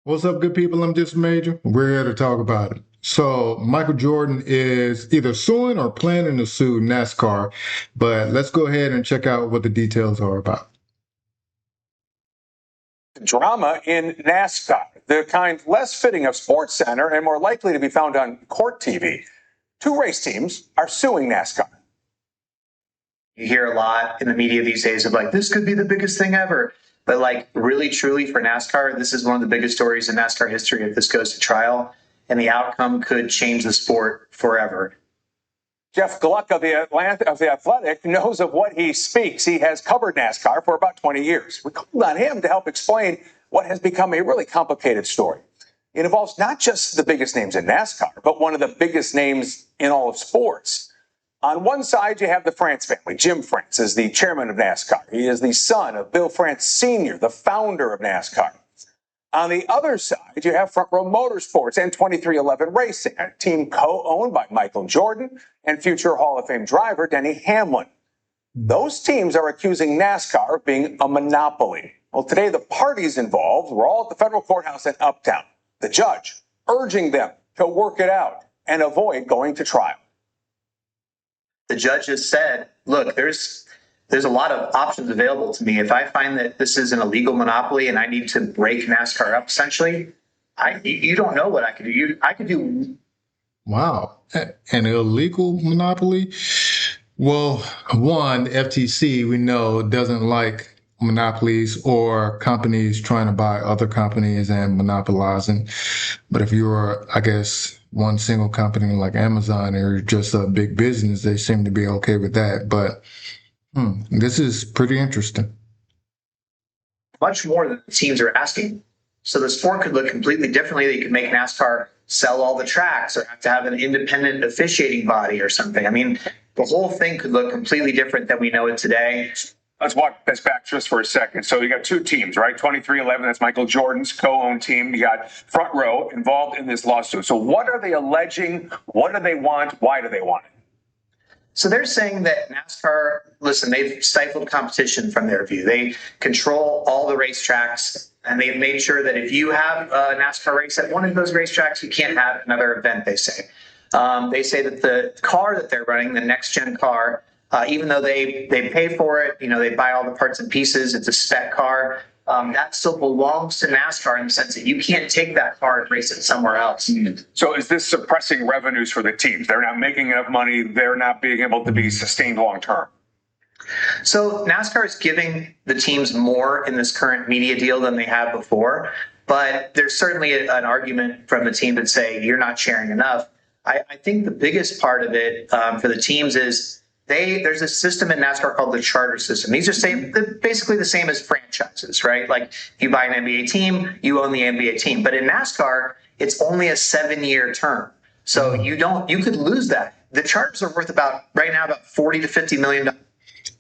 What's up, good people? I'm just Major. We're here to talk about it. So, Michael Jordan is either suing or planning to sue NASCAR, but let's go ahead and check out what the details are about. Drama in NASCAR, the kind less fitting of Sports Center and more likely to be found on court TV. Two race teams are suing NASCAR. You hear a lot in the media these days of like, this could be the biggest thing ever. But like really, truly for NASCAR, this is one of the biggest stories in NASCAR history if this goes to trial, and the outcome could change the sport forever. Jeff Gluck of the Athletic knows of what he speaks. He has covered NASCAR for about 20 years. We called on him to help explain what has become a really complicated story. It involves not just the biggest names in NASCAR, but one of the biggest names in all of sports. On one side, you have the France family. Jim France is the chairman of NASCAR. He is the son of Bill France Sr., the founder of NASCAR. On the other side, you have Front Row Motorsports and 23XI Racing, a team co-owned by Michael Jordan and future Hall of Fame driver Denny Hamlin. Those teams are accusing NASCAR of being a monopoly. Well, today the parties involved were all at the federal courthouse in Uptown. The judge urging them to work it out and avoid going to trial. The judge has said, look, there's a lot of options available to me. If I find that this is an illegal monopoly and I need to break NASCAR up, essentially, you don't know what I could do. I could do. Wow, an illegal monopoly? Well, one, FTC, we know, doesn't like monopolies or companies trying to buy other companies and monopolizing. But if you're, I guess, one single company like Amazon or just a big business, they seem to be okay with that. But this is pretty interesting. Much more than the teams are asking. So the sport could look completely differently. They could make NASCAR sell all the tracks or have to have an independent officiating body or something. I mean, the whole thing could look completely different than we know it today. Let's walk this back just for a second. So you got two teams, right? 23XI, that's Michael Jordan's co-owned team. You got Front Row involved in this lawsuit. So what are they alleging? What do they want? Why do they want it? So they're saying that NASCAR, listen, they've stifled competition from their view. They control all the racetracks, and they've made sure that if you have a NASCAR race at one of those racetracks, you can't have another event, they say. They say that the car that they're running, the next-gen car, even though they pay for it, they buy all the parts and pieces, it's a spec car, that still belongs to NASCAR in the sense that you can't take that car and race it somewhere else. So is this suppressing revenues for the teams? They're not making enough money. They're not being able to be sustained long term. So NASCAR is giving the teams more in this current media deal than they have before, but there's certainly an argument from the team that say you're not sharing enough. I think the biggest part of it for the teams is there's a system in NASCAR called the charter system. These are basically the same as franchises, right? Like if you buy an NBA team, you own the NBA team. But in NASCAR, it's only a 7-year term. So you could lose that. The charters are worth right now about $40 to $50 million.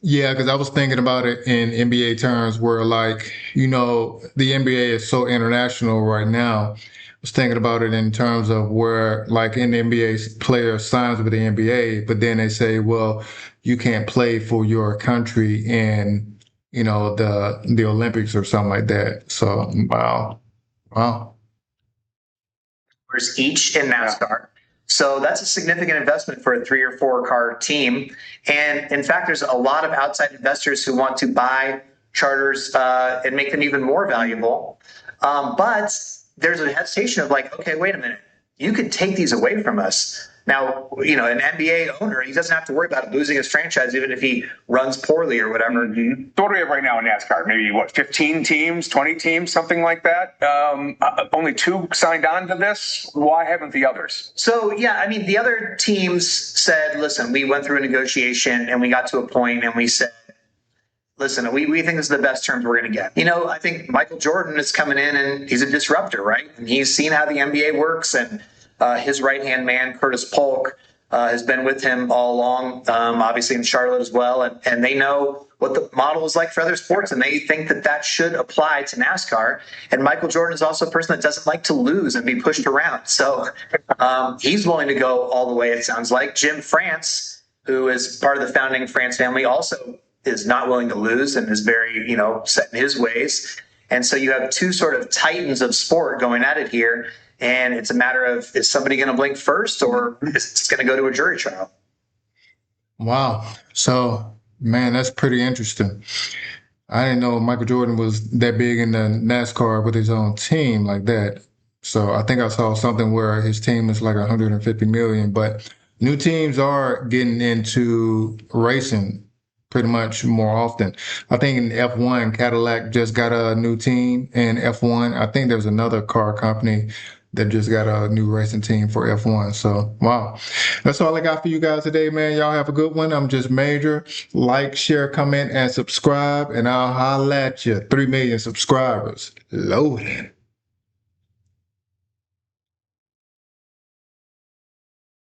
Yeah, because I was thinking about it in NBA terms where, like, the NBA is so international right now. I was thinking about it in terms of where, like, in the NBA, player signs with the NBA, but then they say, well, you can't play for your country in, the Olympics or something like that. So, wow. Each in NASCAR. So that's a significant investment for a 3 or 4 car team. And in fact, there's a lot of outside investors who want to buy charters and make them even more valuable. But there's a hesitation of like, okay, wait a minute, you could take these away from us. Now, an NBA owner, he doesn't have to worry about losing his franchise, even if he runs poorly or whatever. Mm-hmm. So what do we have right now in NASCAR? Maybe 15 teams, 20 teams, something like that? Only 2 signed on to this. Why haven't the others? So, the other teams said, listen, we went through a negotiation and we got to a point and we said, listen, we think this is the best terms we're going to get. I think Michael Jordan is coming in and he's a disruptor, right? And he's seen how the NBA works, and his right-hand man, Curtis Polk, has been with him all along, obviously in Charlotte as well. And they know what the model is like for other sports, and they think that should apply to NASCAR. And Michael Jordan is also a person that doesn't like to lose and be pushed around. So he's willing to go all the way, it sounds like. Jim France, who is part of the founding France family, also is not willing to lose and is very, set in his ways. And so you have two sort of titans of sport going at it here. And it's a matter of, is somebody going to blink first, or is it going to go to a jury trial? Wow. So, man, that's pretty interesting. I didn't know Michael Jordan was that big in the NASCAR with his own team like that. So I think I saw something where his team is like 150 million, but new teams are getting into racing pretty much more often. I think in F1, Cadillac just got a new team in F1. I think there's another car company that just got a new racing team for F1. So, wow. That's all I got for you guys today, man. Y'all have a good one. I'm just Major. Like, share, comment, and subscribe, and I'll holla at you. 3 million subscribers. Loaded.